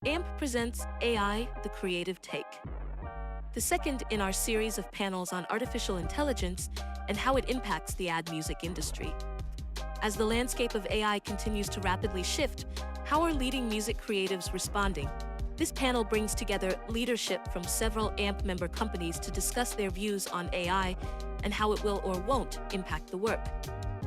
AMP presents AI, the Creative Take, the second in our series of panels on artificial intelligence and how it impacts the ad music industry. As the landscape of AI continues to rapidly shift, how are leading music creatives responding? This panel brings together leadership from several AMP member companies to discuss their views on AI and how it will or won't impact the work.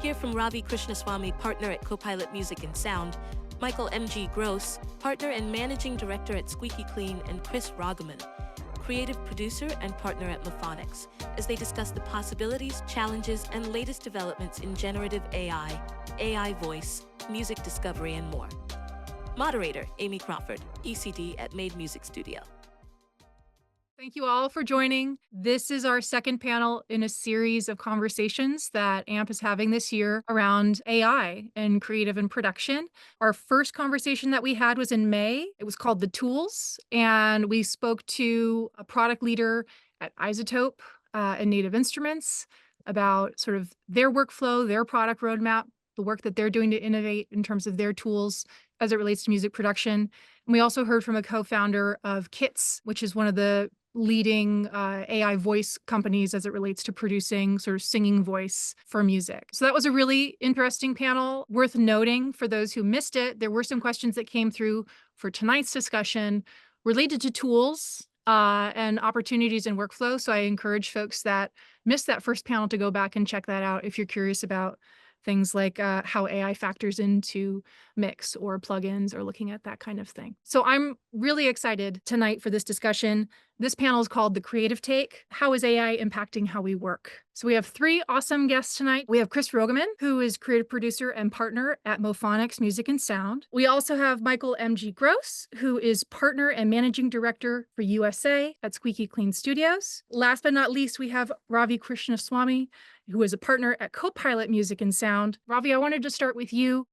Hear from Ravi Krishnaswami, partner at COPILOT Music Sound, Michael MG Gross, partner and managing director at Squeak E, and Kris Roggemann, creative producer and partner at Mophonics, as they discuss the possibilities, challenges, and latest developments in generative AI, AI voice, music discovery, and more. Moderator, Amy Crawford, ECD at Made Music Studio. Thank you all for joining. This is our second panel in a series of conversations that AMP is having this year around AI and creative and production. Our first conversation that we had was in May. It was called The Tools, and we spoke to a product leader at Isotope and Native Instruments about sort of their workflow, their product roadmap, the work that they're doing to innovate in terms of their tools as it relates to music production. And we also heard from a co-founder of Kits, which is one of the leading AI voice companies as it relates to producing sort of singing voice for music. So that was a really interesting panel. Worth noting for those who missed it, there were some questions that came through for tonight's discussion related to tools and opportunities in workflow. So I encourage folks that missed that first panel to go back and check that out if you're curious about things like how AI factors into mix or plugins or looking at that kind of thing. So I'm really excited tonight for this discussion. This panel is called The Creative Take. How is AI impacting how we work? So we have three awesome guests tonight. We have Kris Roggemann, who is creative producer and partner at Mophonics Music Sound. We also have Michael MG Gross, who is partner and managing director for USA at Squeak E Studios. Last but not least, we have Ravi Krishnaswami, who is a partner at COPILOT Music Sound. Ravi, I wanted to start with you.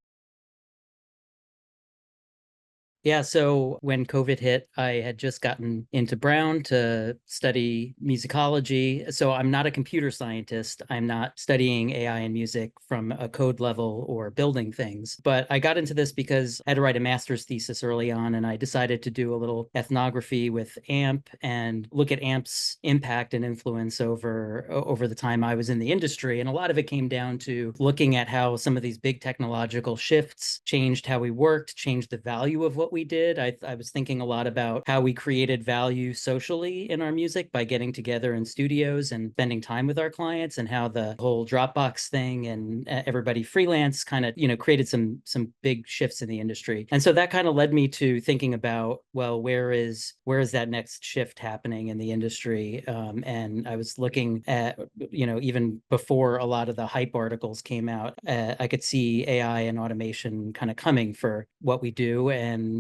Yeah, so when COVID hit, I had just gotten into Brown to study musicology. So I'm not a computer scientist. I'm not studying AI and music from a code level or building things. But I got into this because I had to write a master's thesis early on, and I decided to do a little ethnography with AMP and look at AMP's impact and influence over the time I was in the industry. And a lot of it came down to looking at how some of these big technological shifts changed how we worked, changed the value of what we did. I was thinking a lot about how we created value socially in our music by getting together in studios and spending time with our clients, and how the whole Dropbox thing and everybody freelance kind of, created some big shifts in the industry. And so that kind of led me to thinking about, well, where is that next shift happening in the industry? And I was looking at, even before a lot of the hype articles came out, I could see AI and automation kind of coming for what we do, and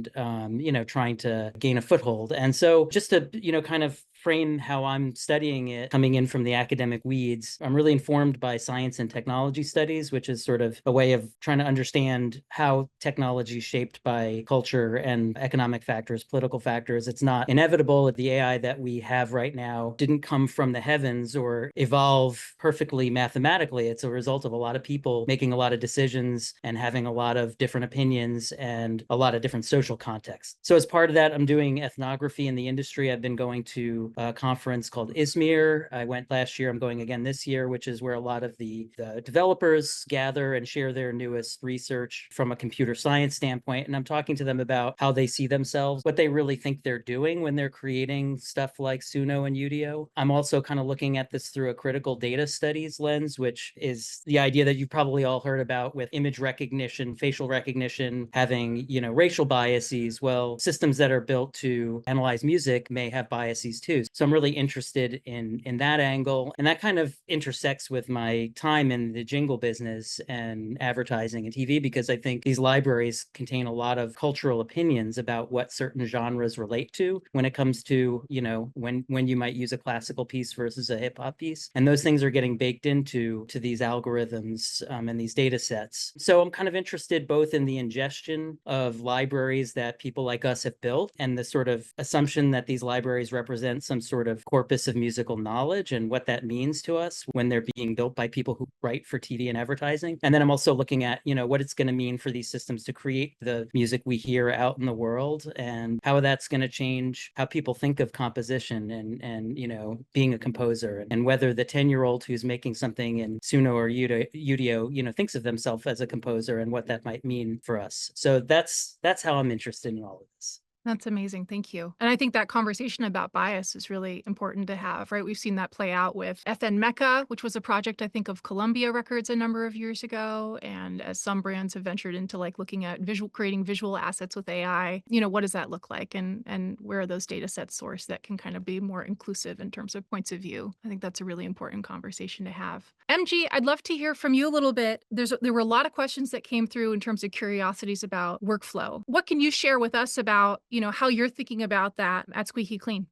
trying to gain a foothold. And so just to, kind of frame how I'm studying it, coming in from the academic weeds, I'm really informed by science and technology studies, which is sort of a way of trying to understand how technology is shaped by culture and economic factors, political factors. It's not inevitable that the AI that we have right now didn't come from the heavens or evolve perfectly mathematically. It's a result of a lot of people making a lot of decisions and having a lot of different opinions and a lot of different social contexts. So as part of that, I'm doing ethnography in the industry. I've been going to a conference called ISMIR. I went last year. I'm going again this year, which is where a lot of the developers gather and share their newest research from a computer science standpoint. And I'm talking to them about how they see themselves, what they really think they're doing when they're creating stuff like Suno and Udio. I'm also kind of looking at this through a critical data studies lens, which is the idea that you've probably all heard about with image recognition, facial recognition, having, racial biases. Well, systems that are built to analyze music may have biases too. So I'm really interested in that angle. And that kind of intersects with my time in the jingle business and advertising and TV, because I think these libraries contain a lot of cultural opinions about what certain genres relate to when it comes to, when you might use a classical piece versus a hip hop piece. And those things are getting baked into these algorithms and these data sets. So I'm kind of interested both in the ingestion of libraries that people like us have built and the sort of assumption that these libraries represent some sort of corpus of musical knowledge and what that means to us when they're being built by people who write for TV and advertising. And then I'm also looking at, what it's going to mean for these systems to create the music we hear out in the world, and how that's going to change how people think of composition and being a composer, and whether the 10-year-old who's making something in Suno or Udio, thinks of themselves as a composer, and what that might mean for us. So that's how I'm interested in all of this. That's amazing. Thank you. And I think that conversation about bias is really important to have, right? We've seen that play out with FN Mecca, which was a project, I think, of Columbia Records a number of years ago. And as some brands have ventured into looking at creating visual assets with AI, what does that look like? And where are those data sets sourced that can kind of be more inclusive in terms of points of view? I think that's a really important conversation to have. MG, I'd love to hear from you a little bit. There were a lot of questions that came through in terms of curiosities about workflow. What can you share with us about how you're thinking about that at Squeaky Clean?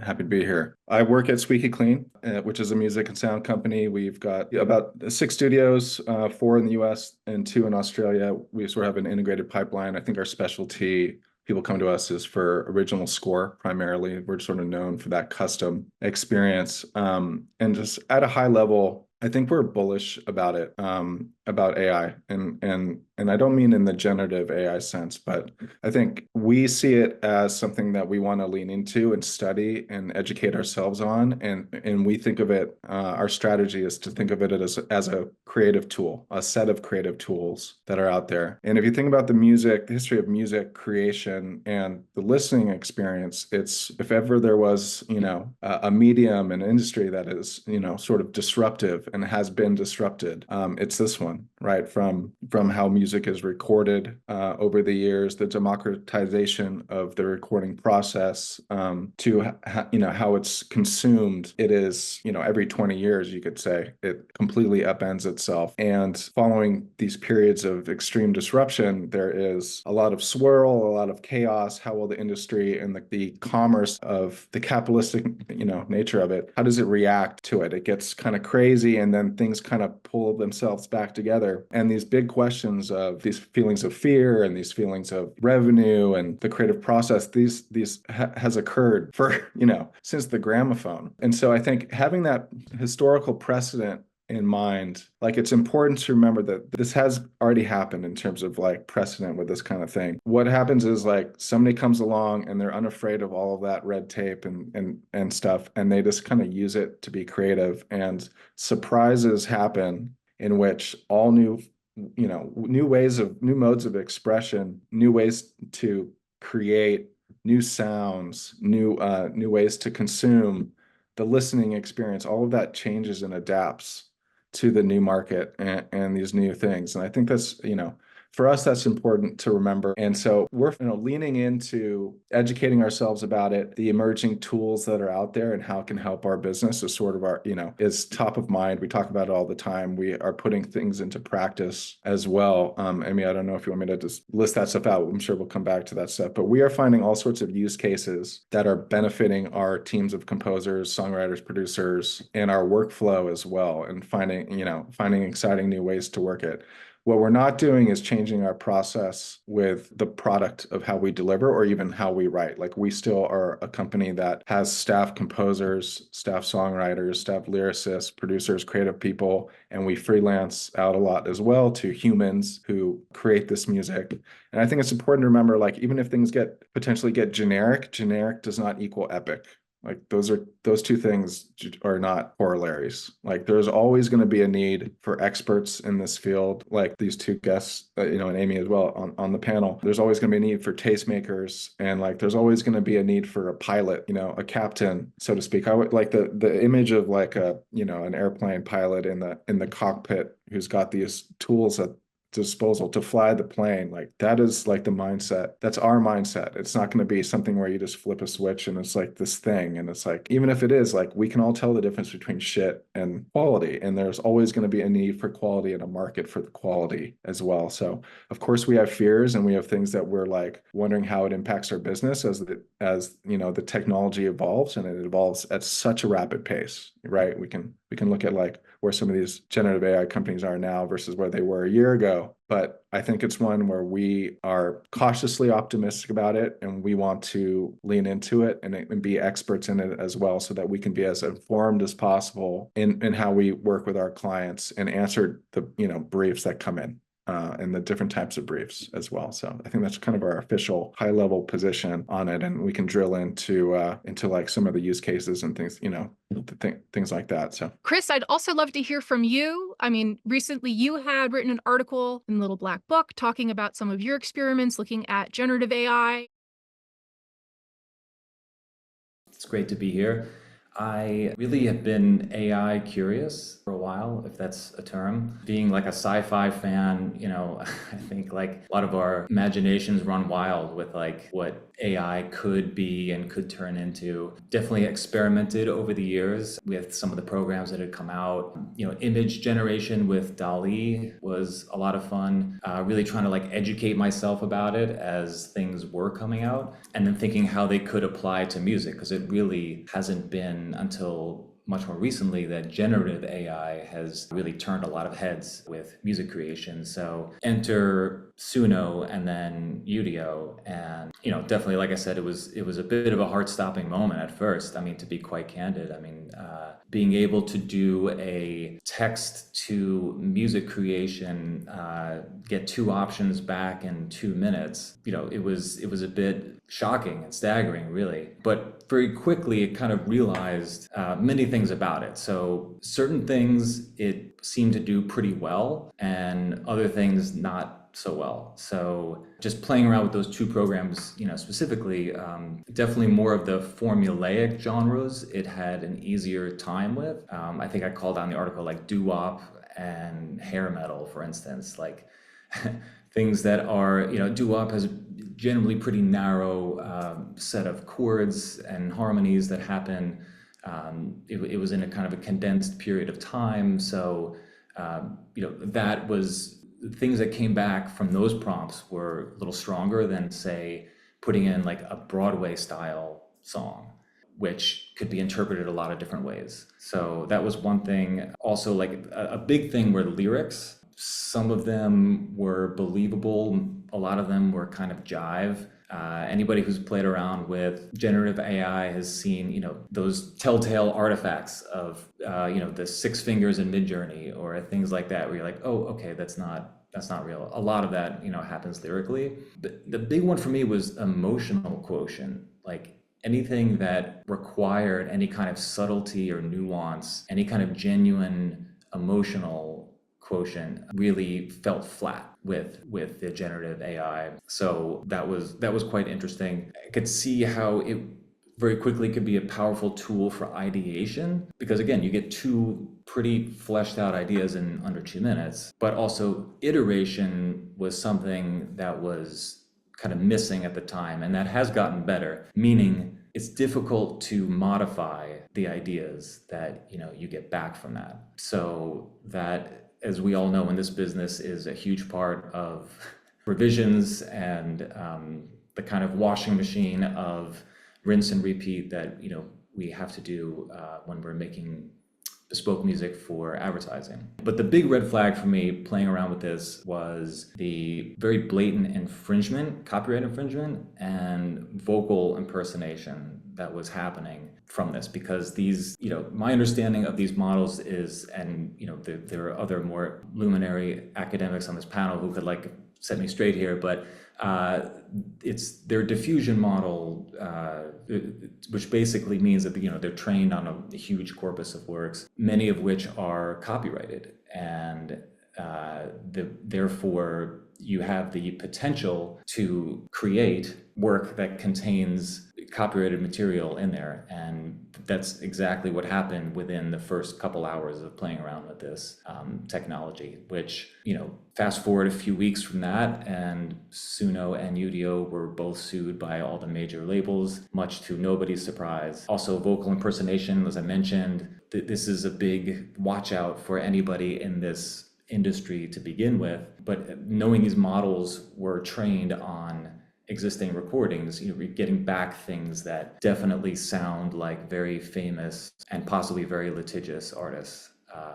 Happy to be here. I work at Squeaky Clean, which is a music and sound company. We've got about 6 studios, 4 in the US and 2 in Australia. We sort of have an integrated pipeline. I think our specialty, people come to us, is for original score primarily. We're sort of known for that custom experience. And just at a high level, I think we're bullish about it, about AI, and I don't mean in the generative AI sense, but I think we see it as something that we want to lean into and study and educate ourselves on, and we think of it. Our strategy is to think of it as a creative tool, a set of creative tools that are out there. And if you think about the history of music creation and the listening experience, it's, if ever there was, a medium, an industry that is, sort of disruptive and has been disrupted, it's this one, right? From how music is recorded over the years, the democratization of the recording process, to how it's consumed. It is, every 20 years, you could say, it completely upends itself. And following these periods of extreme disruption, there is a lot of swirl, a lot of chaos. How will the industry and the commerce of the capitalistic, nature of it, how does it react to it? It gets kind of crazy, and then things kind of pull themselves back together. And these big questions of these feelings of fear and these feelings of revenue and the creative process, these has occurred for, since the gramophone. And so I think having that historical precedent in mind, it's important to remember that this has already happened in terms of precedent with this kind of thing. What happens is somebody comes along and they're unafraid of all of that red tape and stuff, and they just kind of use it to be creative, and surprises happen in which all new modes of expression, new ways to create, new sounds, new ways to consume the listening experience, all of that changes and adapts to the new market and these new things. And I think that's, for us, that's important to remember. And so we're leaning into educating ourselves about it, the emerging tools that are out there and how it can help our business is sort of our, is top of mind. We talk about it all the time. We are putting things into practice as well. Amy, I don't know if you want me to just list that stuff out. I'm sure we'll come back to that stuff. But we are finding all sorts of use cases that are benefiting our teams of composers, songwriters, producers, and our workflow as well, and finding exciting new ways to work it. What we're not doing is changing our process with the product of how we deliver or even how we write. We still are a company that has staff composers, staff songwriters, staff lyricists, producers, creative people, and we freelance out a lot as well to humans who create this music. And I think it's important to remember, even if things potentially get generic does not equal epic. Those two things are not corollaries. There's always going to be a need for experts in this field, like these two guests, and Amy as well on the panel. There's always going to be a need for tastemakers, and there's always going to be a need for a pilot, a captain, so to speak. I would like the image of an airplane pilot in the cockpit who's got these tools at disposal to fly the plane. That is the mindset. That's our mindset. It's not going to be something where you just flip a switch and it's this thing, and it's even if it is, we can all tell the difference between shit and quality, and there's always going to be a need for quality and a market for the quality as well. So of course we have fears, and we have things that we're wondering how it impacts our business as the technology evolves, and it evolves at such a rapid pace. right? We can look at like where some of these generative AI companies are now versus where they were a year ago. But I think it's one where we are cautiously optimistic about it, and we want to lean into it and be experts in it as well, so that we can be as informed as possible in how we work with our clients and answer the briefs that come in. And the different types of briefs as well. So I think that's kind of our official high level position on it, and we can drill into like some of the use cases and things, things like that. So Kris, I'd also love to hear from you. I mean, recently you had written an article in Little Black Book talking about some of your experiments looking at generative AI. It's great to be here. I really have been AI curious for a while, if that's a term. Being like a sci-fi fan, I think like a lot of our imaginations run wild with like what AI could be and could turn into. Definitely experimented over the years with some of the programs that had come out. Image generation with DALL-E was a lot of fun. Really trying to like educate myself about it as things were coming out, and then thinking how they could apply to music, because it really hasn't been until much more recently that generative AI has really turned a lot of heads with music creation. So enter Suno and then Udio, and definitely, like I said, it was a bit of a heart-stopping moment at first. I mean, to be quite candid, being able to do a text to music creation, get 2 options back in 2 minutes, it was a bit shocking and staggering, really. But very quickly, it kind of realized many things about it. So certain things it seemed to do pretty well, and other things not so well. So just playing around with those 2 programs, specifically, definitely more of the formulaic genres it had an easier time with. I think I called on the article like doo-wop and hair metal, for instance, like things that are, doo-wop has generally pretty narrow set of chords and harmonies that happen. It was in a kind of a condensed period of time. So, that was things that came back from those prompts were a little stronger than, say, putting in like a Broadway style song, which could be interpreted a lot of different ways. So that was one thing. Also, like a big thing were lyrics. Some of them were believable. A lot of them were kind of jive. Anybody who's played around with generative AI has seen, those telltale artifacts of, the 6 fingers in Midjourney or things like that, where you're like, oh, okay, that's not real. A lot of that, happens lyrically. But the big one for me was emotional quotient. Like anything that required any kind of subtlety or nuance, any kind of genuine emotional quotient really felt flat with the generative AI. So that was quite interesting. I could see how it very quickly could be a powerful tool for ideation, because again, you get 2 pretty fleshed out ideas in under 2 minutes, but also iteration was something that was kind of missing at the time, and that has gotten better, meaning it's difficult to modify the ideas that you get back from that. So that, as we all know in this business, is a huge part of revisions and the kind of washing machine of rinse and repeat that we have to do when we're making bespoke music for advertising. But the big red flag for me playing around with this was the very blatant infringement, copyright infringement, and vocal impersonation that was happening from this, because these, my understanding of these models is, and there are other more luminary academics on this panel who could like set me straight here, but it's their diffusion model, which basically means that they're trained on a huge corpus of works, many of which are copyrighted, and therefore you have the potential to create work that contains copyrighted material in there. And that's exactly what happened within the first couple hours of playing around with this technology, which, fast forward a few weeks from that, and Suno and Udio were both sued by all the major labels, much to nobody's surprise. Also, vocal impersonation, as I mentioned, this is a big watch out for anybody in this industry to begin with. But knowing these models were trained on existing recordings, you know, getting back things that definitely sound like very famous and possibly very litigious artists.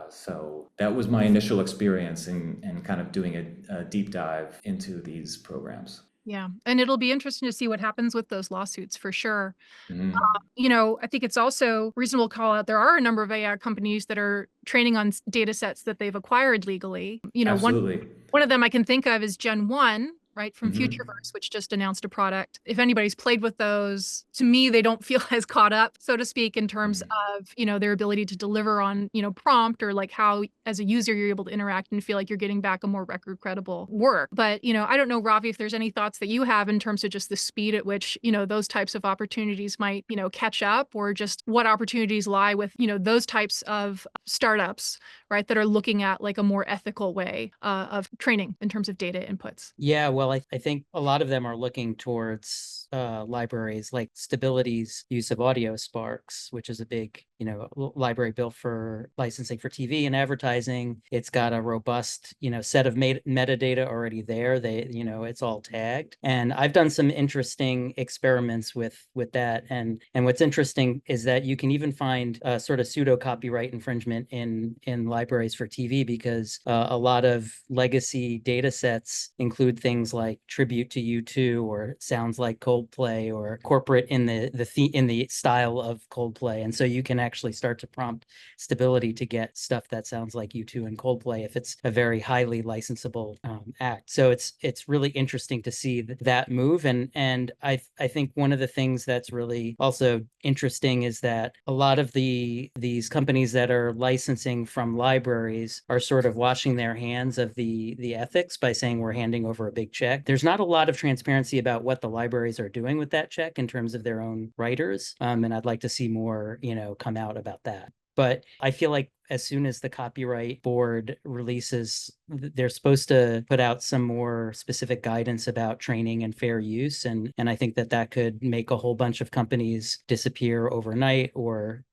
So that was my initial experience in kind of doing a deep dive into these programs. Yeah. And it'll be interesting to see what happens with those lawsuits for sure. Mhm. You know, I think it's also reasonable to call out there are a number of AI companies that are training on data sets that they've acquired legally. You know, Absolutely. one of them I can think of is Gen 1, right, from Mhm. Futureverse, which just announced a product. If anybody's played with those, to me, they don't feel as caught up, so to speak, in terms of, you know, their ability to deliver on, you know, prompt, or like how, as a user, you're able to interact and feel like you're getting back a more record credible work. But, you know, I don't know, Ravi, if there's any thoughts that you have in terms of just the speed at which, you know, those types of opportunities might, you know, catch up, or just what opportunities lie with, you know, those types of startups, right, that are looking at like a more ethical way of training in terms of data inputs. Yeah, well, I think a lot of them are looking towards libraries like Stability's use of audio sparks, which is a big, you know, library built for licensing for TV and advertising. It's got a robust, you know, set of metadata already there. They, you know, it's all tagged. And I've done some interesting experiments with that. And what's interesting is that you can even find sort of pseudo copyright infringement in libraries for TV, because a lot of legacy data sets include things like tribute to U2 or sounds like Coldplay or corporate in the style of Coldplay. And so you can actually start to prompt Stability to get stuff that sounds like U2 and Coldplay if it's a very highly licensable act. So it's really interesting to see that move. And I think one of the things that's really also interesting is that a lot of these companies that are licensing from libraries are sort of washing their hands of the ethics by saying we're handing over a big check. There's not a lot of transparency about what the libraries are doing with that check in terms of their own writers. And I'd like to see more, you know, come out about that. But I feel like as soon as the copyright board releases, they're supposed to put out some more specific guidance about training and fair use. And I think that could make a whole bunch of companies disappear overnight or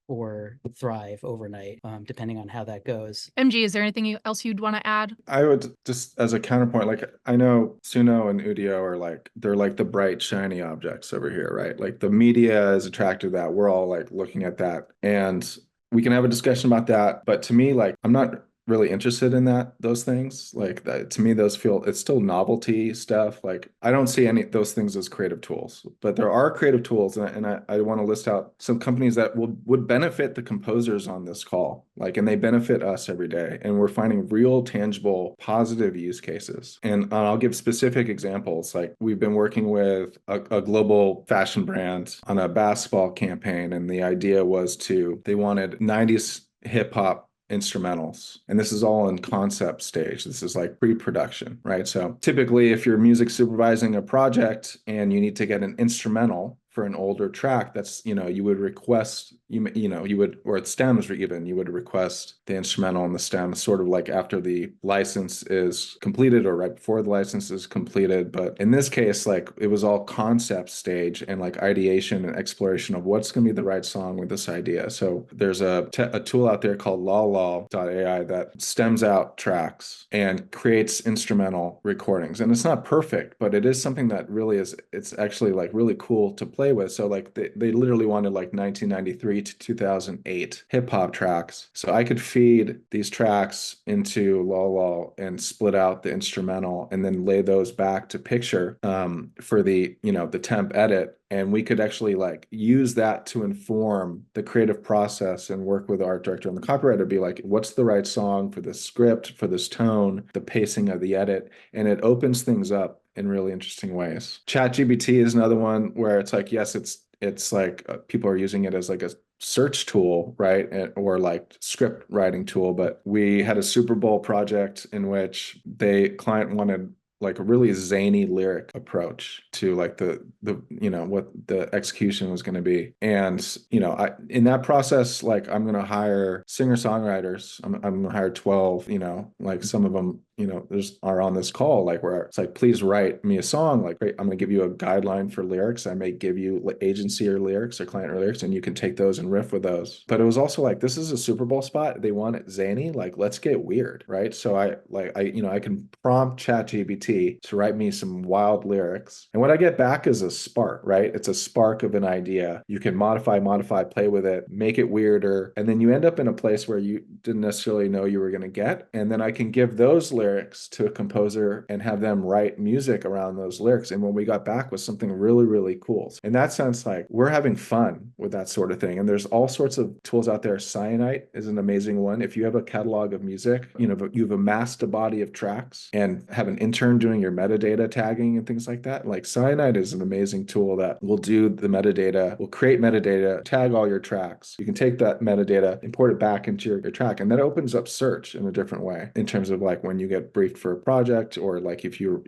thrive overnight, depending on how that goes. MG, is there anything else you'd want to add? I would just, as a counterpoint, like I know Suno and Udio are like, they're like the bright, shiny objects over here, right? Like the media is attracted to that. We're all like looking at that. And we can have a discussion about that. But to me, like, I'm not really interested in those things. Like that, to me, those feel, it's still novelty stuff. Like I don't see any of those things as creative tools, but there are creative tools. And I want to list out some companies that would benefit the composers on this call. Like, and they benefit us every day. And we're finding real, tangible, positive use cases. And I'll give specific examples. Like we've been working with a global fashion brand on a basketball campaign. And the idea was they wanted 90s hip hop instrumentals. And this is all in concept stage. This is like pre-production, right? So typically if you're music supervising a project and you need to get an instrumental for an older track, that's, you know, you would request, you would, or it stems even, you would request the instrumental and the stem sort of like after the license is completed or right before the license is completed. But in this case, like it was all concept stage and like ideation and exploration of what's going to be the right song with this idea. So there's a tool out there called lawlaw.ai that stems out tracks and creates instrumental recordings. And it's not perfect, but it is something that really is, it's actually like really cool to play with. So like they literally wanted like 1993 to 2008 hip hop tracks. So I could feed these tracks into Lawlaw and split out the instrumental and then lay those back to picture for the, you know, the temp edit. And we could actually like use that to inform the creative process and work with the art director and the copywriter to be like, what's the right song for this script, for this tone, the pacing of the edit. And it opens things up in really interesting ways. ChatGPT is another one where it's like, yes, it's like people are using it as like a search tool, right? Or like script writing tool. But we had a Super Bowl project in which client wanted like a really zany lyric approach to like the you know what the execution was going to be. And you know, in that process, like I'm going to hire singer-songwriters. I'm going to hire 12, you know, like some of them, are on this call, like where it's like, please write me a song. Like, great, I'm going to give you a guideline for lyrics. I may give you agency or lyrics or client or lyrics, and you can take those and riff with those. But it was also like, this is a Super Bowl spot. They want it zany. Like, let's get weird, right? So I can prompt ChatGPT to write me some wild lyrics, and what I get back is a spark, right? It's a spark of an idea. You can modify, play with it, make it weirder, and then you end up in a place where you didn't necessarily know you were going to get. And then I can give those lyrics to a composer and have them write music around those lyrics. And when we got back was something really, really cool. In that sense, like, we're having fun with that sort of thing. And there's all sorts of tools out there. Cyanite is an amazing one. If you have a catalog of music, you've amassed a body of tracks and have an intern doing your metadata tagging and things like that. Like, Cyanite is an amazing tool that will do the metadata, will create metadata, tag all your tracks. You can take that metadata, import it back into your track, and that opens up search in a different way in terms of like when you get briefed for a project, or like if you're,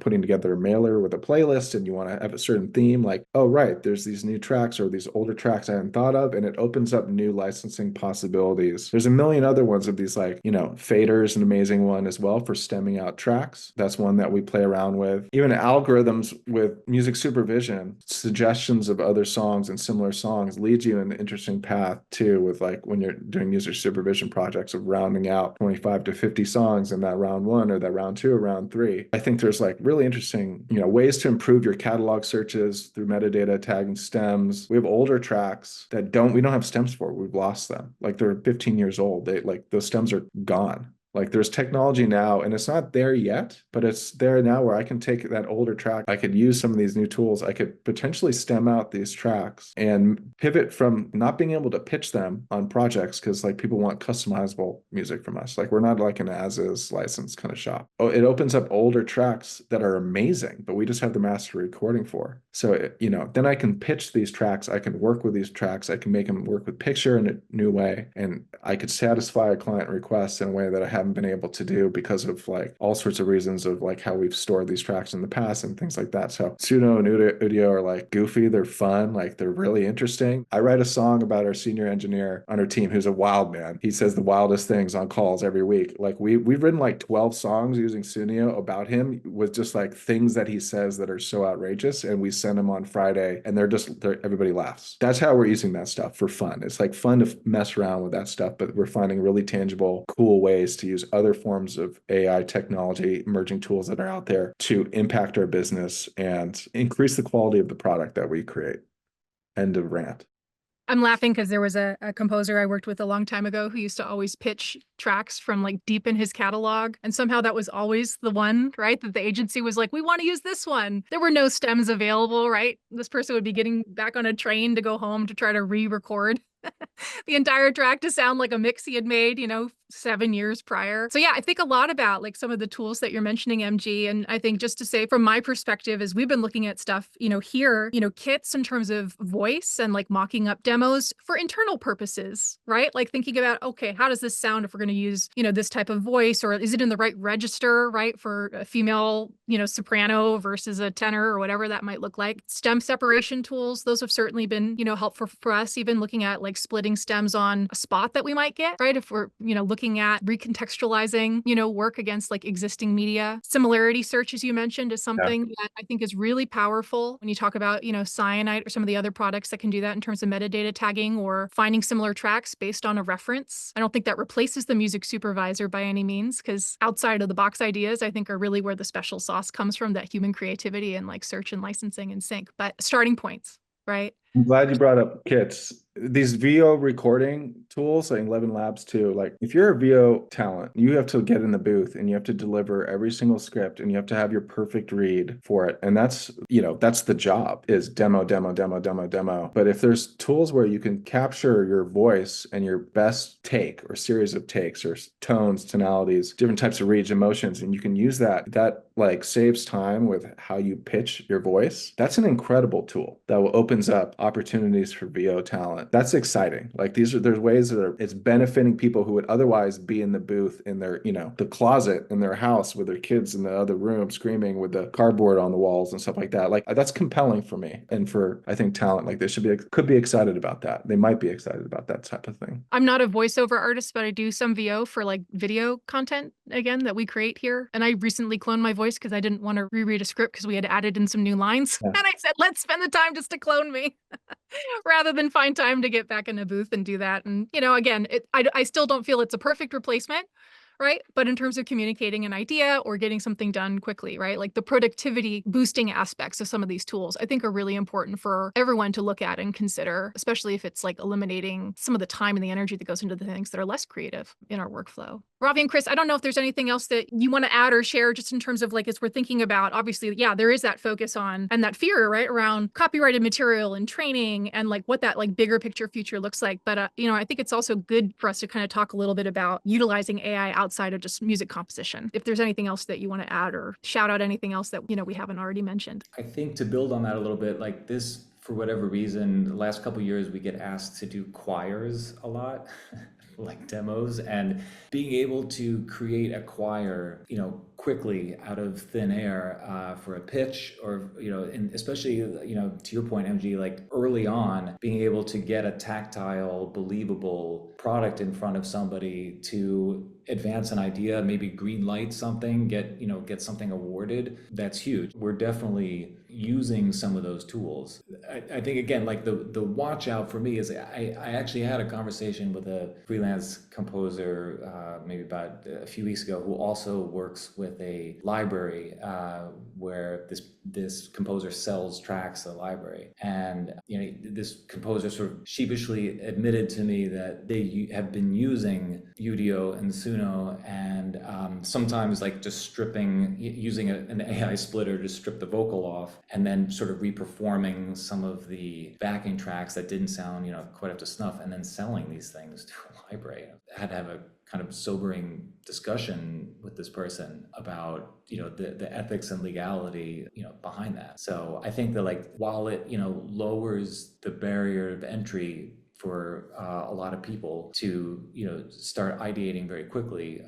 putting together a mailer with a playlist and you want to have a certain theme, like, oh, right, there's these new tracks or these older tracks I hadn't thought of, and it opens up new licensing possibilities. There's a million other ones of these, like, Fader is an amazing one as well for stemming out tracks. That's one that we play around with. Even algorithms with music supervision, suggestions of other songs and similar songs leads you in an interesting path too, with like when you're doing music supervision projects of rounding out 25 to 50 songs in that round one or that round two or round three. I think there's like really interesting, ways to improve your catalog searches through metadata tagging stems. We have older tracks that we don't have stems for. We've lost them. Like, they're 15 years old. Those stems are gone. Like, there's technology now, and it's not there yet, but it's there now where I can take that older track. I could use some of these new tools. I could potentially stem out these tracks and pivot from not being able to pitch them on projects because, like, people want customizable music from us. Like, we're not like an as-is license kind of shop. Oh, it opens up older tracks that are amazing, but we just have the master recording for. So, then I can pitch these tracks. I can work with these tracks. I can make them work with picture in a new way, and I could satisfy a client request in a way that I haven't been able to do because of like all sorts of reasons of like how we've stored these tracks in the past and things like that. So Suno and Udio are like goofy, they're fun, like they're really interesting. I write a song about our senior engineer on our team who's a wild man. He says the wildest things on calls every week. Like we've written like 12 songs using Suno about him with just like things that he says that are so outrageous, and we send them on Friday and everybody laughs. That's how we're using that stuff for fun. It's like fun to mess around with that stuff, but we're finding really tangible, cool ways to use other forms of AI technology, emerging tools that are out there to impact our business and increase the quality of the product that we create. End of rant. I'm laughing because there was a composer I worked with a long time ago who used to always pitch tracks from like deep in his catalog. And somehow that was always the one, right? That the agency was like, we want to use this one. There were no stems available, right? This person would be getting back on a train to go home to try to re-record the entire track to sound like a mix he had made, 7 years prior. So yeah, I think a lot about like some of the tools that you're mentioning, MG. And I think just to say from my perspective, as we've been looking at stuff, here, kits in terms of voice and like mocking up demos for internal purposes, right? Like thinking about, okay, how does this sound if we're going to use, this type of voice, or is it in the right register, right? For a female, soprano versus a tenor or whatever that might look like. Stem separation tools, those have certainly been, helpful for us, even looking at like splitting stems on a spot that we might get, right? If we're, looking at recontextualizing, work against like existing media. Similarity search, as you mentioned, is something that I think is really powerful when you talk about, Cyanite or some of the other products that can do that in terms of metadata tagging or finding similar tracks based on a reference. I don't think that replaces the music supervisor by any means, because outside of the box ideas, I think are really where the special sauce comes from, that human creativity and like search and licensing and sync, but starting points, right? I'm glad you brought up kits. These VO recording tools, like 11 Labs too, like if you're a VO talent, you have to get in the booth and you have to deliver every single script and you have to have your perfect read for it. And that's the job, is demo. But if there's tools where you can capture your voice and your best take or series of takes or tones, tonalities, different types of reads, emotions, and you can use that like saves time with how you pitch your voice. That's an incredible tool that opens up opportunities for VO talent. That's exciting. Like there's ways that it's benefiting people who would otherwise be in the booth in their, the closet in their house with their kids in the other room screaming with the cardboard on the walls and stuff like that. Like that's compelling for me. And for, I think, talent, like they could be excited about that. They might be excited about that type of thing. I'm not a voiceover artist, but I do some VO for like video content, again, that we create here. And I recently cloned my voice because I didn't want to reread a script because we had added in some new lines. Yeah. And I said, let's spend the time just to clone me rather than find time to get back in a booth and do that. And, again, I still don't feel it's a perfect replacement, right? But in terms of communicating an idea or getting something done quickly, right? Like the productivity boosting aspects of some of these tools, I think are really important for everyone to look at and consider, especially if it's like eliminating some of the time and the energy that goes into the things that are less creative in our workflow. Ravi and Kris, I don't know if there's anything else that you want to add or share just in terms of like, as we're thinking about, obviously, yeah, there is that focus on and that fear, right, around copyrighted material and training and like what that like bigger picture future looks like. But, I think it's also good for us to kind of talk a little bit about utilizing AI outside of just music composition. If there's anything else that you want to add or shout out anything else that, we haven't already mentioned. I think to build on that a little bit, like this, for whatever reason, the last couple of years, we get asked to do choirs a lot. Like demos, and being able to create a choir, quickly out of thin air for a pitch, or and especially to your point, MG, like early on, being able to get a tactile, believable product in front of somebody to advance an idea, maybe green light something, get something awarded. That's huge. We're definitely using some of those tools. I think again, like the watch out for me is I actually had a conversation with a freelance composer maybe about a few weeks ago who also works with a library where this composer sells tracks to the library, and this composer sort of sheepishly admitted to me that they have been using Udio and Suno, and sometimes like just using an AI splitter to strip the vocal off, and then sort of reperforming some of the backing tracks that didn't sound quite up to snuff, and then selling these things to a library. I had to have a kind of sobering discussion with this person about the ethics and legality behind that. So I think that like while it lowers the barrier of entry for a lot of people to start ideating very quickly,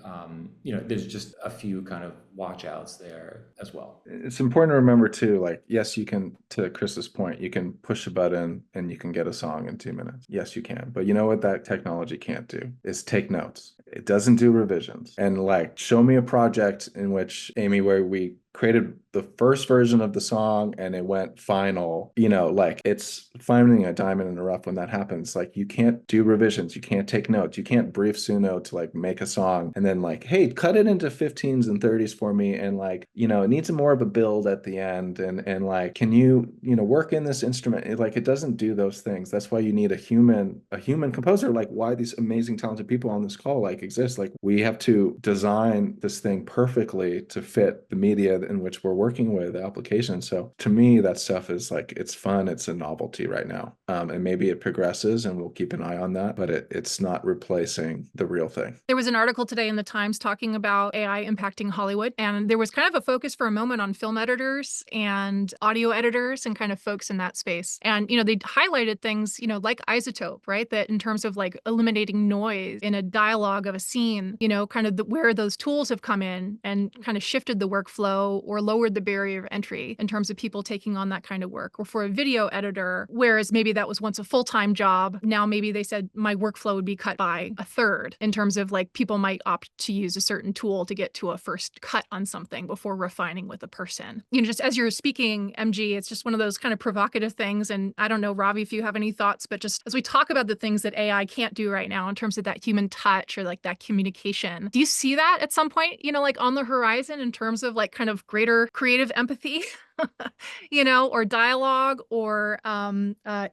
there's just a few kind of watch outs there as well. It's important to remember too, like, yes, you can, to Kris's point, you can push a button and you can get a song in 2 minutes. Yes, you can. But you know what that technology can't do is take notes. It doesn't do revisions. And like, show me a project in which, Amy, where we created the first version of the song and it went final, like it's finding a diamond in the rough when that happens. Like you can't do revisions, you can't take notes, you can't brief Suno to like make a song and then like, hey, cut it into 15s and 30s for me, and like, it needs more of a build at the end, and like, can you work in this instrument? It doesn't do those things. That's why you need a human composer, like why these amazing talented people on this call like exist. Like we have to design this thing perfectly to fit the media in which we're working with, the application. So to me, that stuff is like, it's fun, it's a novelty right now, and maybe it progresses and we'll keep an eye on that, but it's not replacing the real thing. There was an article today in the Times talking about AI impacting Hollywood, and there was kind of a focus for a moment on film editors and audio editors and kind of folks in that space. And they highlighted things like isotope, right, that in terms of like eliminating noise in a dialogue of a scene, kind of where those tools have come in and kind of shifted the workflow or lowered the barrier of entry in terms of people taking on that kind of work. Or for a video editor, whereas maybe that was once a full-time job, now maybe they said my workflow would be cut by a third in terms of like people might opt to use a certain tool to get to a first cut on something before refining with a person. Just as you're speaking, MG, it's just one of those kind of provocative things. And I don't know, Ravi, if you have any thoughts, but just as we talk about the things that AI can't do right now in terms of that human touch or like that communication, do you see that at some point, like on the horizon in terms of like kind of greater creative empathy, or dialogue or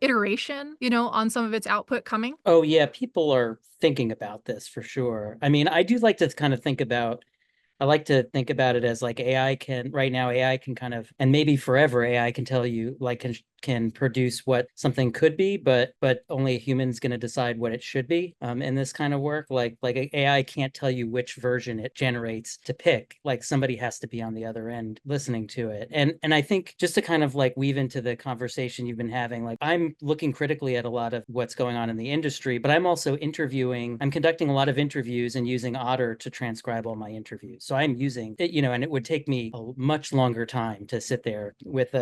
iteration, on some of its output coming? Oh yeah, people are thinking about this for sure. I mean, I like to think about it as like AI can kind of, and maybe forever AI can tell you, like can can produce what something could be, but only a human's going to decide what it should be in this kind of work. Like AI can't tell you which version it generates to pick. Like somebody has to be on the other end listening to it. And I think just to kind of like weave into the conversation you've been having, like I'm looking critically at a lot of what's going on in the industry, but I'm also I'm conducting a lot of interviews and using Otter to transcribe all my interviews. So I'm using it, and it would take me a much longer time to sit there with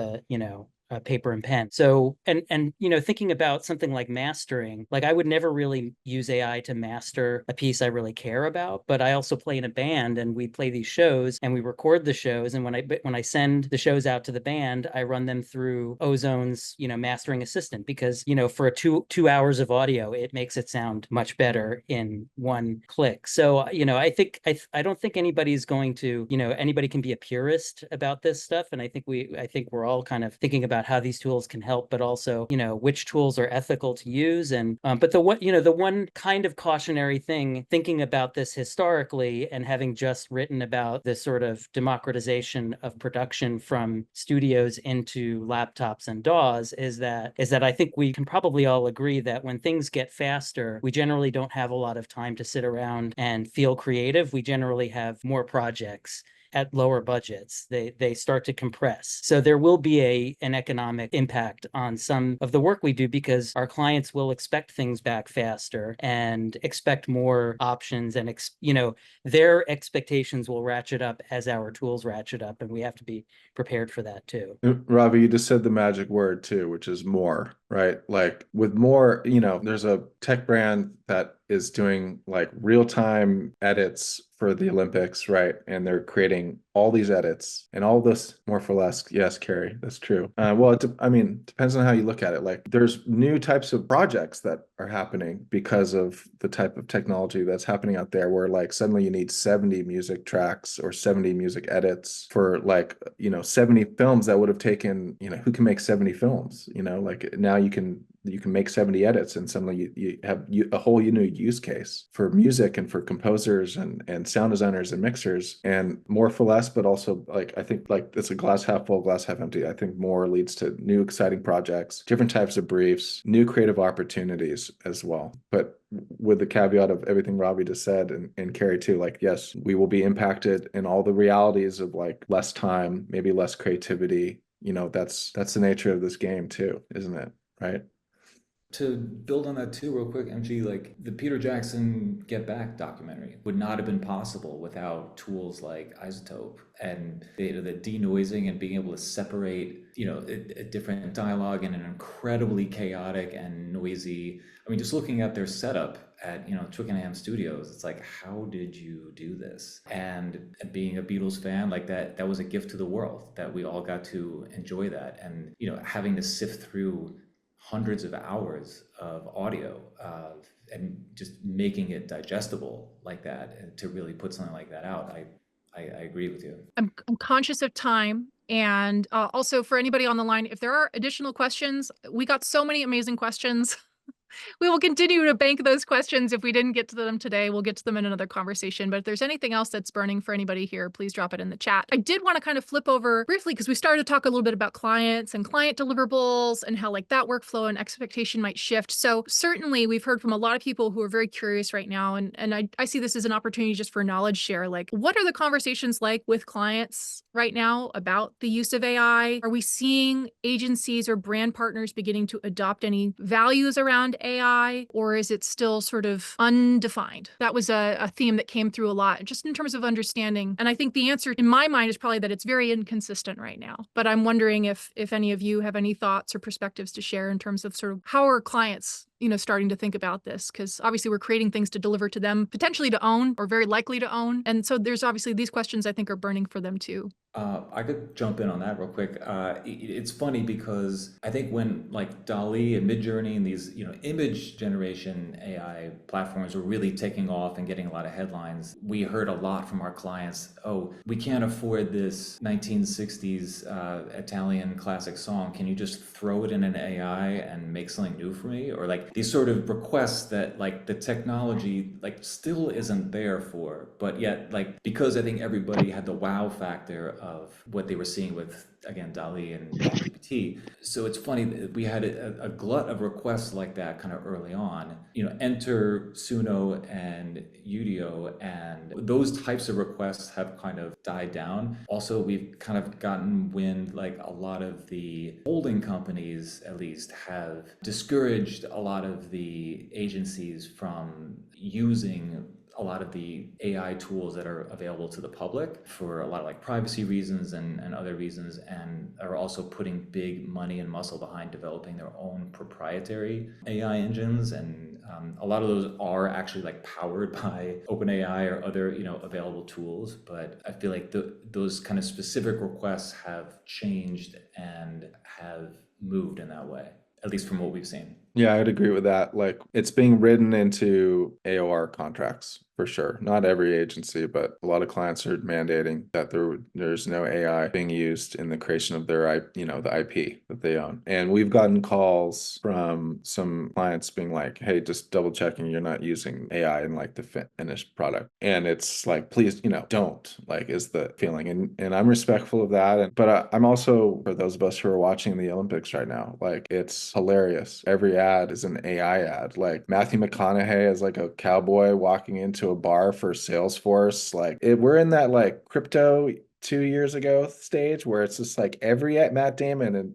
paper and pen. So, and thinking about something like mastering, like I would never really use AI to master a piece I really care about, but I also play in a band and we play these shows and we record the shows. And when I send the shows out to the band, I run them through Ozone's, mastering assistant, because, for a two hours of audio, it makes it sound much better in one click. So, I don't think anybody's going to, anybody can be a purist about this stuff. And I think we're all kind of thinking about how these tools can help, but also, which tools are ethical to use. And, but the one kind of cautionary thing, thinking about this historically and having just written about this sort of democratization of production from studios into laptops and DAWs, is that I think we can probably all agree that when things get faster, we generally don't have a lot of time to sit around and feel creative. We generally have more projects at lower budgets. They start to compress. So there will be an economic impact on some of the work we do, because our clients will expect things back faster and expect more options, and their expectations will ratchet up as our tools ratchet up, and we have to be prepared for that too. Ravi, you just said the magic word too, which is more, right? Like with more, there's a tech brand that is doing like real-time edits for the Olympics, right? And they're creating all these edits and all this more for less. Yes, Carrie, that's true. Well, depends on how you look at it. Like there's new types of projects that are happening because of the type of technology that's happening out there, where like suddenly you need 70 music tracks or 70 music edits for 70 films that would have taken, who can make 70 films? Like now you can make 70 edits, and suddenly you have a whole new use case for music and for composers and sound designers and mixers, and more for less. But also, I think it's a glass half full, glass half empty. I think more leads to new exciting projects, different types of briefs, new creative opportunities as well. But with the caveat of everything Ravi just said, and Carrie too, yes, we will be impacted in all the realities of less time, maybe less creativity. That's the nature of this game too, isn't it? Right? To build on that too, real quick, MG, the Peter Jackson Get Back documentary would not have been possible without tools like Isotope and the denoising and being able to separate, a different dialogue in an incredibly chaotic and noisy. I mean, just looking at their setup at, Twickenham Studios, it's like, how did you do this? And being a Beatles fan, that was a gift to the world, that we all got to enjoy that. And, having to sift through hundreds of hours of audio and just making it digestible like that, and to really put something like that out. I agree with you. I'm conscious of time. And also for anybody on the line, if there are additional questions, we got so many amazing questions. We will continue to bank those questions. If we didn't get to them today, we'll get to them in another conversation. But if there's anything else that's burning for anybody here, please drop it in the chat. I did want to kind of flip over briefly, because we started to talk a little bit about clients and client deliverables and how that workflow and expectation might shift. So certainly we've heard from a lot of people who are very curious right now. And I see this as an opportunity just for knowledge share. What are the conversations like with clients right now about the use of AI? Are we seeing agencies or brand partners beginning to adopt any values around AI, or is it still sort of undefined? That was a theme that came through a lot, just in terms of understanding. And I think the answer in my mind is probably that it's very inconsistent right now. But I'm wondering if any of you have any thoughts or perspectives to share in terms of sort of how are clients starting to think about this, because obviously we're creating things to deliver to them, potentially to own or very likely to own. And so there's obviously these questions I think are burning for them too. I could jump in on that real quick. It's funny because I think when DALL-E and Midjourney and these image generation AI platforms were really taking off and getting a lot of headlines, we heard a lot from our clients, oh, we can't afford this 1960s Italian classic song. Can you just throw it in an AI and make something new for me? Or like these sort of requests that like the technology like still isn't there for, but yet like because I think everybody had the wow factor of what they were seeing with, again, DALL-E and GPT. So it's funny that we had a glut of requests like that kind of early on. Enter Suno and Udio, and those types of requests have kind of died down. Also, we've kind of gotten wind, like a lot of the holding companies at least have discouraged a lot of the agencies from using a lot of the AI tools that are available to the public for a lot of like privacy reasons and other reasons, and are also putting big money and muscle behind developing their own proprietary AI engines. And a lot of those are actually like powered by OpenAI or other, available tools. But I feel like those kind of specific requests have changed and have moved in that way, at least from what we've seen. Yeah, I'd agree with that. Like it's being written into AOR contracts for sure. Not every agency, but a lot of clients are mandating that there's no AI being used in the creation of their the IP that they own. And we've gotten calls from some clients being like, "Hey, just double checking you're not using AI in like the finished product." And it's like, please, don't, like, is the feeling. And I'm respectful of that. But I'm also, for those of us who are watching the Olympics right now, like it's hilarious. Every ad is an AI ad. Like Matthew McConaughey is like a cowboy walking into a bar for Salesforce. Like we're in that like crypto 2 years ago stage where it's just like every Matt Damon and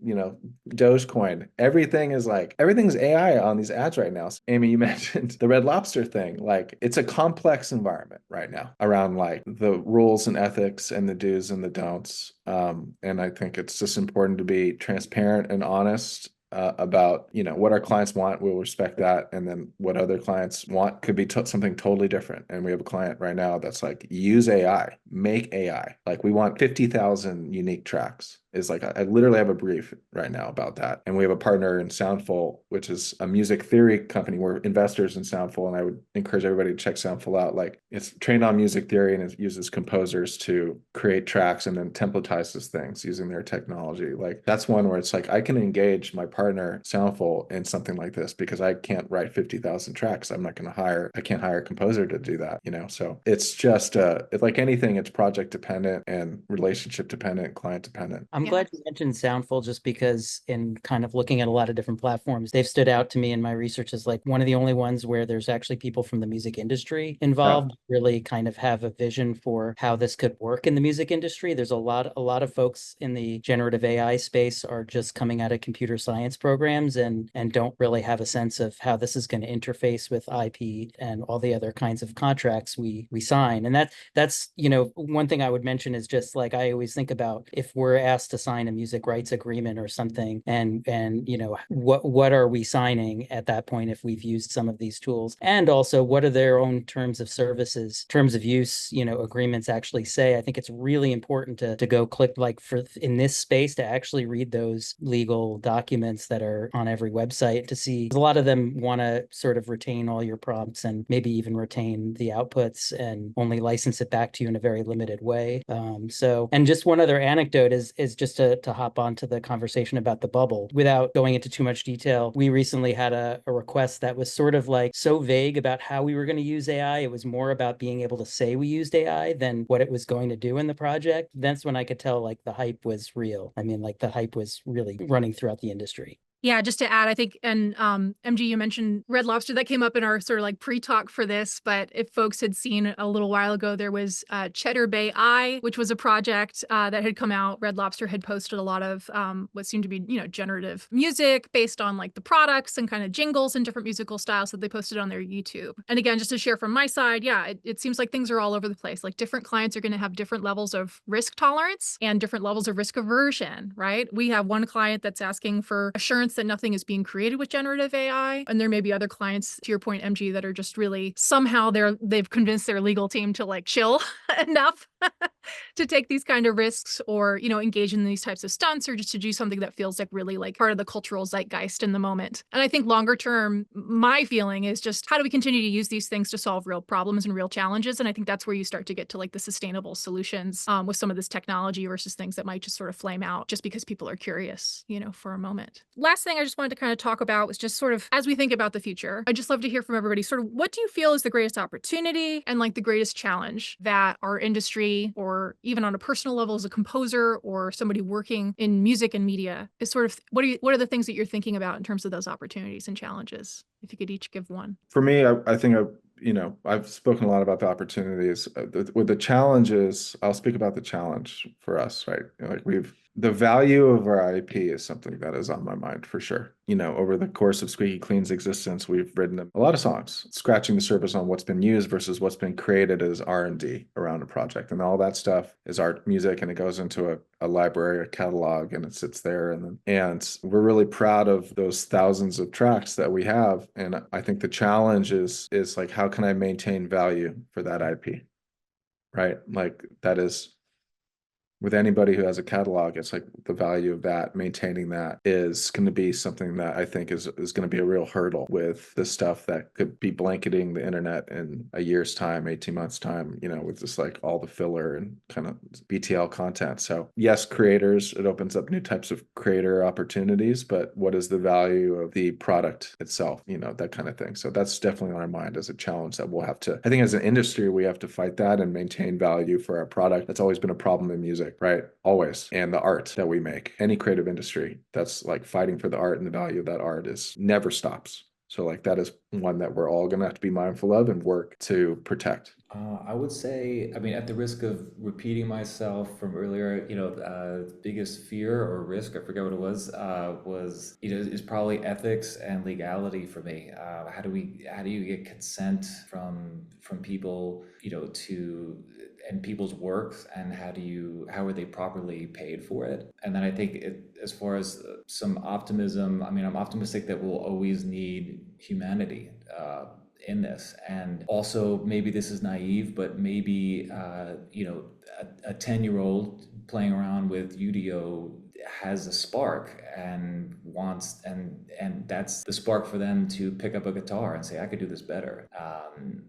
Dogecoin, everything's AI on these ads right now. Amy, you mentioned the Red Lobster thing. Like it's a complex environment right now around like the rules and ethics and the do's and the don'ts. And I think it's just important to be transparent and honest about what our clients want. We'll respect that, and then what other clients want could be something totally different. And we have a client right now that's like, use AI, make AI. Like we want 50,000 unique tracks. Is like I literally have a brief right now about that. And we have a partner in Soundful, which is a music theory company. We're investors in Soundful, and I would encourage everybody to check Soundful out. Like it's trained on music theory, and it uses composers to create tracks and then templatizes things using their technology. Like that's one where it's like I can engage my partner Soundful in something like this because I can't write 50,000 tracks. I can't hire a composer to do that, So it's just it's like anything, it's project dependent and relationship dependent, client dependent. I'm glad you mentioned Soundful, just because in kind of looking at a lot of different platforms, they've stood out to me in my research as like one of the only ones where there's actually people from the music industry involved, really kind of have a vision for how this could work in the music industry. There's a lot of folks in the generative AI space are just coming out of computer science programs and don't really have a sense of how this is going to interface with IP and all the other kinds of contracts we sign. And that's one thing I would mention is just like I always think about if we're asked to sign a music rights agreement or something, and what are we signing at that point if we've used some of these tools, and also what are their own terms of services, terms of use agreements actually say. I think it's really important to go click, like, for in this space, to actually read those legal documents that are on every website, to see a lot of them want to sort of retain all your prompts and maybe even retain the outputs and only license it back to you in a very limited way. And just one other anecdote is just to hop onto the conversation about the bubble. Without going into too much detail, we recently had a request that was sort of like so vague about how we were going to use AI. It was more about being able to say we used AI than what it was going to do in the project. That's when I could tell like the hype was real. I mean, like the hype was really running throughout the industry. Yeah, just to add, I think, and MG, you mentioned Red Lobster. That came up in our sort of like pre-talk for this, but if folks had seen a little while ago, there was Cheddar Bay Eye, which was a project that had come out. Red Lobster had posted a lot of what seemed to be, generative music based on like the products and kind of jingles and different musical styles that they posted on their YouTube. And again, just to share from my side, yeah, it seems like things are all over the place. Like different clients are going to have different levels of risk tolerance and different levels of risk aversion, right? We have one client that's asking for assurance that nothing is being created with generative AI. And there may be other clients, to your point, MG, that are just really somehow they've convinced their legal team to like chill enough to take these kind of risks, or, engage in these types of stunts, or just to do something that feels like really like part of the cultural zeitgeist in the moment. And I think longer term, my feeling is just how do we continue to use these things to solve real problems and real challenges? And I think that's where you start to get to like the sustainable solutions with some of this technology versus things that might just sort of flame out just because people are curious, for a moment. Last last thing I just wanted to kind of talk about was just sort of as we think about the future, I'd just love to hear from everybody sort of what do you feel is the greatest opportunity and like the greatest challenge that our industry, or even on a personal level as a composer or somebody working in music and media, is sort of what are the things that you're thinking about in terms of those opportunities and challenges? If you could each give one. For me, I think I've spoken a lot about the opportunities. With the challenges, I'll speak about the challenge for us, right? Like the value of our IP is something that is on my mind for sure. Over the course of Squeaky Clean's existence, we've written a lot of songs, scratching the surface on what's been used versus what's been created as R&D around a project. And all that stuff is art music, and it goes into a library, a catalog, and it sits there. And we're really proud of those thousands of tracks that we have. And I think the challenge is like, how can I maintain value for that IP? Right? Like that is with anybody who has a catalog, it's like the value of that, maintaining that is going to be something that I think is going to be a real hurdle with the stuff that could be blanketing the internet in a year's time, 18 months time, with just like all the filler and kind of BTL content. So yes, creators, it opens up new types of creator opportunities, but what is the value of the product itself, that kind of thing. So that's definitely on our mind as a challenge that we'll have to, I think as an industry, we have to fight that and maintain value for our product. That's always been a problem in music. Right? Always. And the art that we make, any creative industry, that's like fighting for the art, and the value of that art is never stops. So like that is one that we're all going to have to be mindful of and work to protect. I would say, I mean, at the risk of repeating myself from earlier, the biggest fear or risk, I forget what it was, is probably ethics and legality for me. How do you get consent from people, and people's works, and how are they properly paid for it? And then I think as far as some optimism, I mean, I'm optimistic that we'll always need humanity in this. And also, maybe this is naive, but maybe a 10-year-old playing around with Udio has a spark and wants, and that's the spark for them to pick up a guitar and say, I could do this better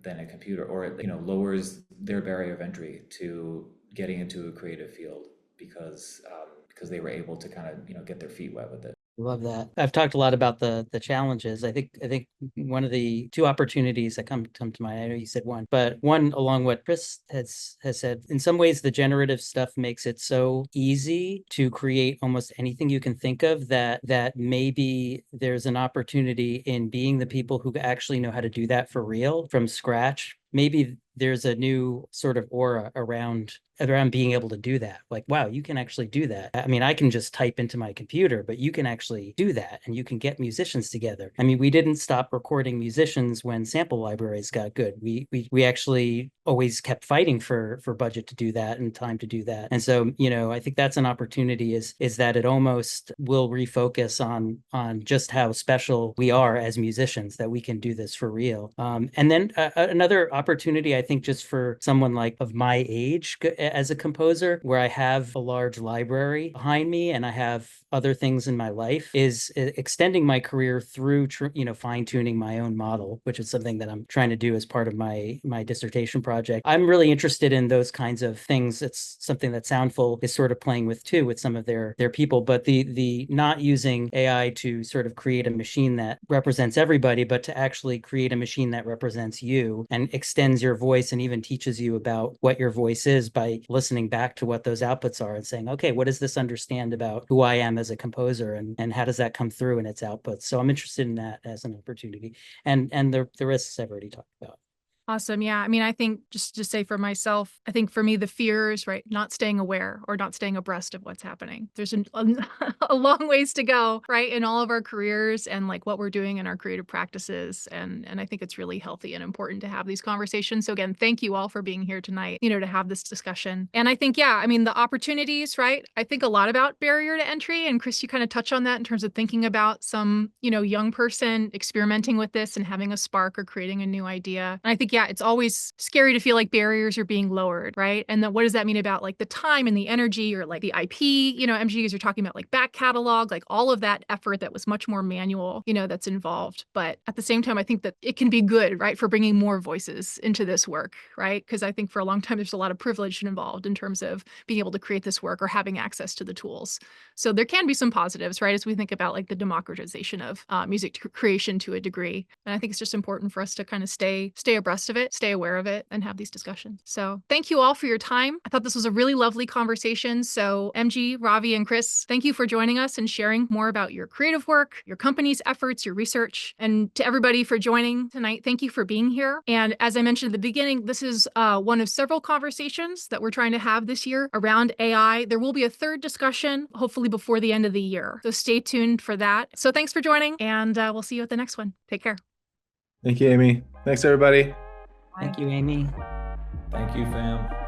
than a computer, or it lowers their barrier of entry to getting into a creative field because they were able to kind of get their feet wet with it. Love that. I've talked a lot about the challenges. I think one of the two opportunities that come to mind, I know you said one, but one along what Kris has said, in some ways the generative stuff makes it so easy to create almost anything you can think of that maybe there's an opportunity in being the people who actually know how to do that for real from scratch. Maybe there's a new sort of aura around being able to do that. Like, wow, you can actually do that. I mean, I can just type into my computer, but you can actually do that, and you can get musicians together. I mean, we didn't stop recording musicians when sample libraries got good. We actually always kept fighting for budget to do that and time to do that. And so, I think that's an opportunity is that it almost will refocus on just how special we are as musicians, that we can do this for real. And then another opportunity, I think, just for someone like of my age as a composer, where I have a large library behind me and I have other things in my life, is extending my career through fine-tuning my own model, which is something that I'm trying to do as part of my dissertation project. I'm really interested in those kinds of things. It's something that Soundful is sort of playing with too, with some of their people, but the not using AI to sort of create a machine that represents everybody, but to actually create a machine that represents you and extends your voice and even teaches you about what your voice is by listening back to what those outputs are and saying, okay, what does this understand about who I am as a composer, and how does that come through in its outputs? So I'm interested in that as an opportunity, and the risks I've already talked about. Awesome. Yeah. I mean, I think just to say for myself, I think for me, the fear is not staying aware or not staying abreast of what's happening. There's a long ways to go, right, in all of our careers and like what we're doing in our creative practices. And I think it's really healthy and important to have these conversations. So again, thank you all for being here tonight, to have this discussion. And I think, yeah, I mean, the opportunities, right? I think a lot about barrier to entry. And Kris, you kind of touch on that in terms of thinking about some, young person experimenting with this and having a spark or creating a new idea. And I think, yeah, it's always scary to feel like barriers are being lowered, right? And then what does that mean about like the time and the energy or like the IP? MG, you're talking about like back catalog, like all of that effort that was much more manual, that's involved. But at the same time, I think that it can be good, right, for bringing more voices into this work, right? Because I think for a long time, there's a lot of privilege involved in terms of being able to create this work or having access to the tools. So there can be some positives, right, as we think about like the democratization of music creation to a degree. And I think it's just important for us to kind of stay abreast of it, stay aware of it, and have these discussions. So thank you all for your time. I thought this was a really lovely conversation. So MG, Ravi, and Kris, thank you for joining us and sharing more about your creative work, your company's efforts, your research. And to everybody for joining tonight, thank you for being here. And as I mentioned at the beginning, this is one of several conversations that we're trying to have this year around AI. There will be a third discussion, hopefully before the end of the year. So stay tuned for that. So thanks for joining, and we'll see you at the next one. Take care. Thank you, Amy. Thanks, everybody. Thank you, Amy. Thank you, fam.